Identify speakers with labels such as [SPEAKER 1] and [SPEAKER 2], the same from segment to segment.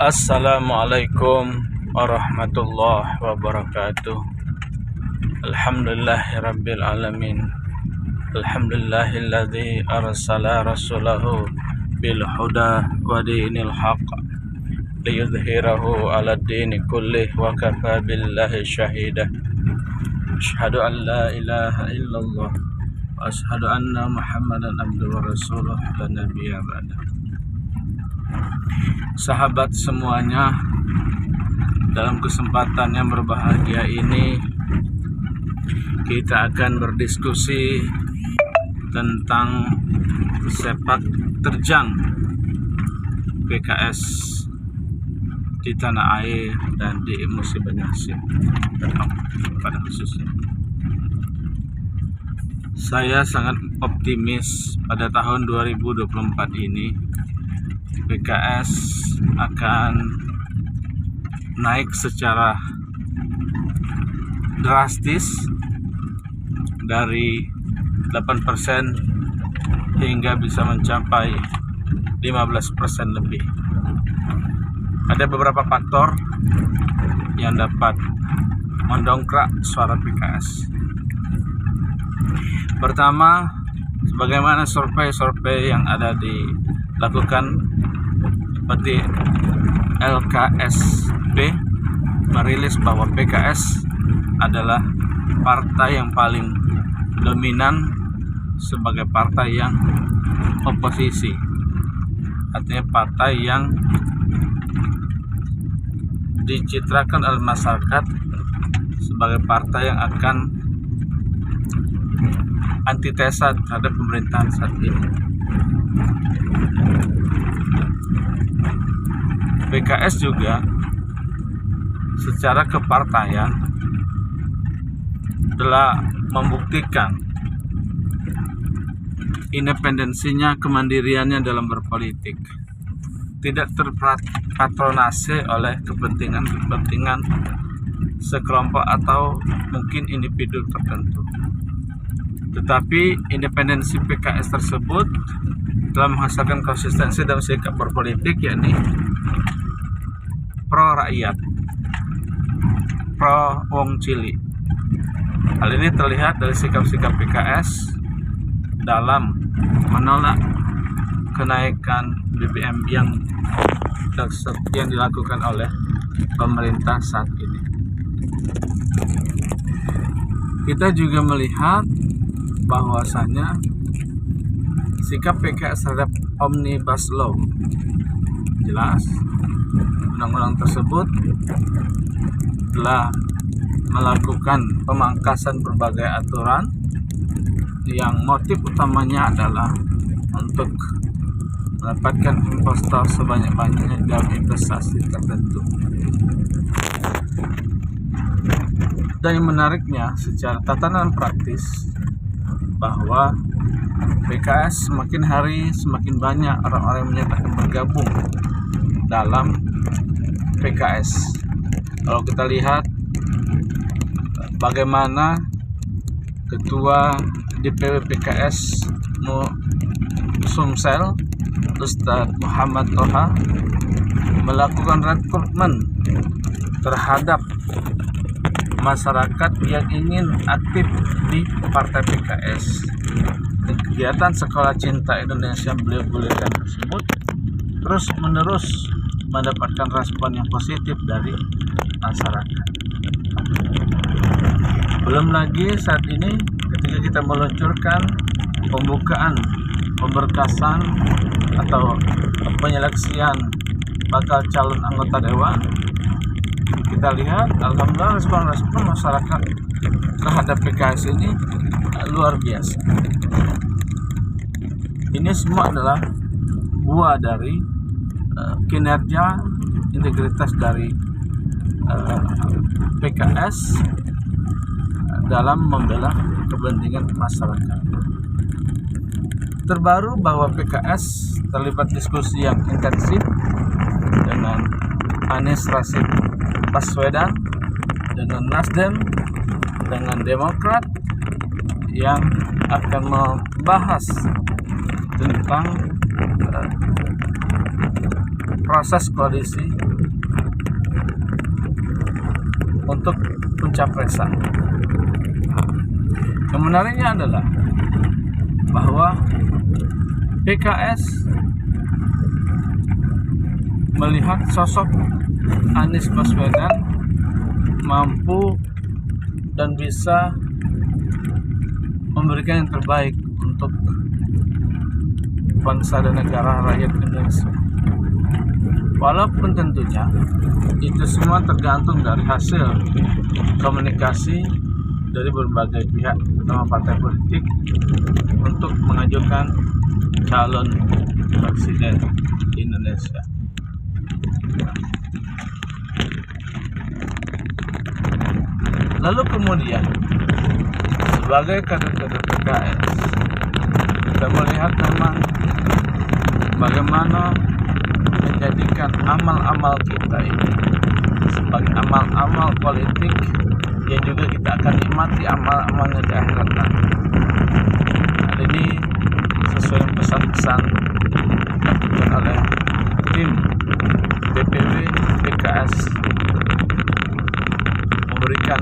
[SPEAKER 1] Assalamualaikum warahmatullahi wabarakatuh. Alhamdulillahirabbil alamin. Alhamdulillahilladzi arsala rasulahu bil huda wa dinil haqq liyudhhirahu 'alad dini kullih wa kafa billahi syahida. Asyhadu an la ilaha illallah wa asyhadu anna Muhammadan abduhu wa rasuluh la nabiyya ba'da. Sahabat semuanya, dalam kesempatan yang berbahagia ini kita akan berdiskusi tentang sepak terjang PKS di tanah air dan di Musi Banyu pada khususnya. Saya sangat optimis pada tahun 2024 ini PKS akan naik secara drastis dari 8% hingga bisa mencapai 15% lebih. Ada beberapa faktor yang dapat mendongkrak suara PKS. Pertama, sebagaimana survei yang ada dilakukan seperti LKSP merilis bahwa PKS adalah partai yang paling dominan sebagai partai yang oposisi, artinya partai yang dicitrakan oleh masyarakat sebagai partai yang akan antitesa terhadap pemerintahan saat ini. PKS juga secara kepartaian telah membuktikan independensinya, kemandiriannya dalam berpolitik, tidak terpatronase oleh kepentingan sekelompok atau mungkin individu tertentu. Tetapi independensi PKS tersebut telah menghasilkan konsistensi dalam sikap berpolitik, yakni pro rakyat, pro wong cili. Hal ini terlihat dari sikap-sikap PKS dalam menolak kenaikan BBM yang dilakukan oleh pemerintah saat ini. Kita juga melihat bahwasanya sikap PKS terhadap Omnibus Law jelas. Undang-undang tersebut telah melakukan pemangkasan berbagai aturan yang motif utamanya adalah untuk mendapatkan investor sebanyak-banyaknya dalam investasi tertentu. Dan yang menariknya secara tatanan praktis bahwa PKS semakin hari semakin banyak orang-orang yang menyatakan bergabung dalam PKS. Kalau kita lihat bagaimana Ketua DPW PKS Sumsel Ustadz Muhammad Toha melakukan rekrutmen terhadap masyarakat yang ingin aktif di Partai PKS. Kegiatan Sekolah Cinta Indonesia beliau gulirkan tersebut terus menerus mendapatkan respon yang positif dari masyarakat. Belum lagi saat ini ketika kita meluncurkan pembukaan pemberkasan atau penyeleksian bakal calon anggota dewan, kita lihat alhamdulillah respon masyarakat terhadap PKS ini luar biasa. Ini semua adalah buah dari kinerja integritas dari PKS dalam membela kepentingan masyarakat. Terbaru bahwa PKS terlibat diskusi yang intensif dengan Anies Rashid Baswedan, dengan Nasdem, dengan Demokrat yang akan membahas tentang proses koalisi untuk pencapresan. Yang menariknya adalah bahwa PKS melihat sosok Anies Baswedan mampu dan bisa memberikan yang terbaik untuk bangsa dan negara rakyat Indonesia. Walaupun tentunya itu semua tergantung dari hasil komunikasi dari berbagai pihak, terutama partai politik, untuk mengajukan calon presiden Indonesia. Lalu kemudian sebagai kader-kader PKS kita melihat memang bagaimana menjadikan amal-amal kita ini sebagai amal-amal politik yang juga kita akan nikmati amal-amalnya di akhirat nanti. Hal ini sesuai pesan-pesan dilakukan oleh tim DPW PKS memberikan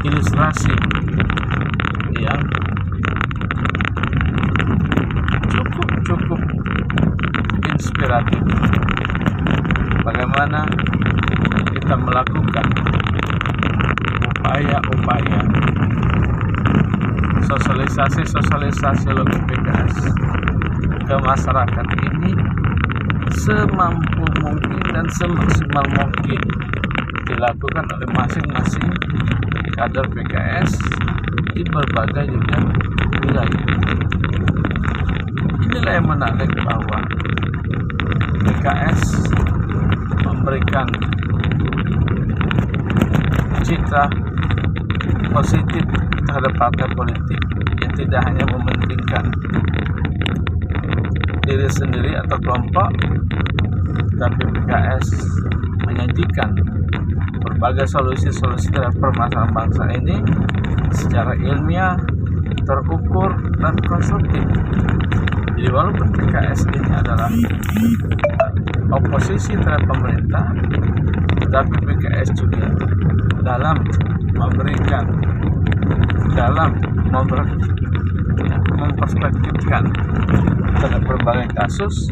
[SPEAKER 1] ilustrasi yang cukup inspiratif bagaimana kita melakukan upaya-upaya sosialisasi logo PKS ke masyarakat ini semampu mungkin dan semaksimal mungkin dilakukan oleh masing-masing kader PKS di berbagai juga wilayah. Inilah yang menarik bahwa PKS memberikan citra positif terhadap partai politik yang tidak hanya mementingkan diri sendiri atau kelompok, tapi PKS menyajikan berbagai solusi-solusi terhadap permasalahan bangsa ini secara ilmiah, terukur, dan konstruktif. Jadi walaupun PKS ini adalah oposisi terhadap pemerintah, tapi PKS juga dalam memperspektifkan terhadap berbagai kasus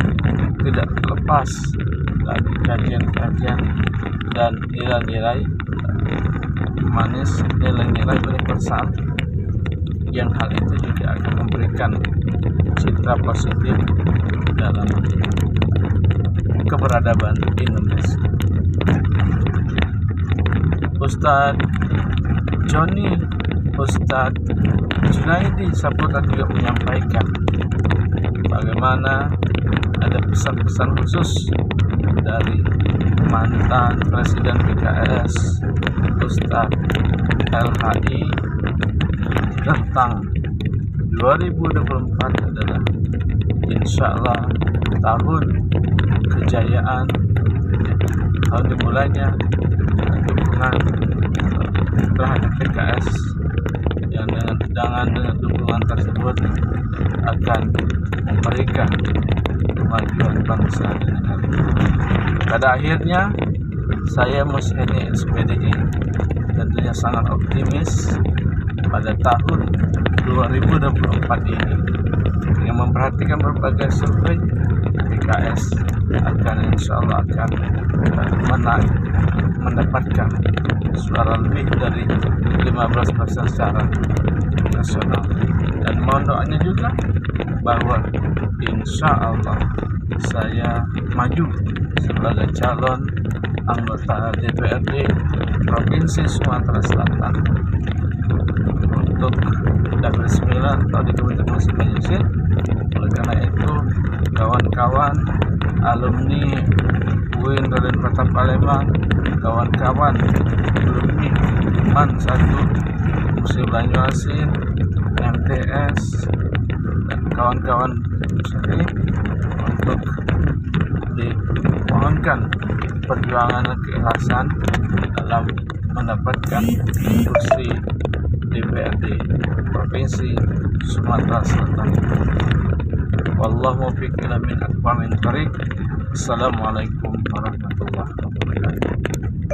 [SPEAKER 1] tidak terlepas dari kajian-kajian dan nilai-nilai manis, nilai-nilai universal yang hal itu juga akan memberikan citra positif dalam keberadaban Indonesia. Ustadz Joni, Ustadz Junaidi Saputra juga menyampaikan bagaimana ada pesan-pesan khusus dari mantan Presiden PKS Ustadz LHI tentang 2024 adalah insya Allah tahun kejayaan, tahun dimulainya dukungan terhadap PKS yang dengan dukungan tersebut akan memberikan kemajuan bangsa dan negara. Pada akhirnya saya Musyeni SPDI tentunya sangat optimis pada tahun 2024 ini yang memperhatikan berbagai survei PKS akan insya Allah akan mendapatkan suara lebih dari 15% secara nasional, dan mohon doanya juga bahwa insya Allah saya maju sebagai calon anggota DPRD Provinsi Sumatera Selatan untuk Dapil 9 atau di Kabupaten Musi Banyusin. Oleh karena itu, kawan-kawan alumni UIN Raden Kota Palembang, kawan-kawan alumni MAN 1 Musi Banyuasin, MTS, dan kawan-kawan ini untuk dimohonkan perjuangan dan keikhlasan dalam mendapatkan kursi DPRD Provinsi Sumatera Selatan. Wallahu muwaffiq ila min aqwamit thariq. Assalamualaikum warahmatullahi wabarakatuh.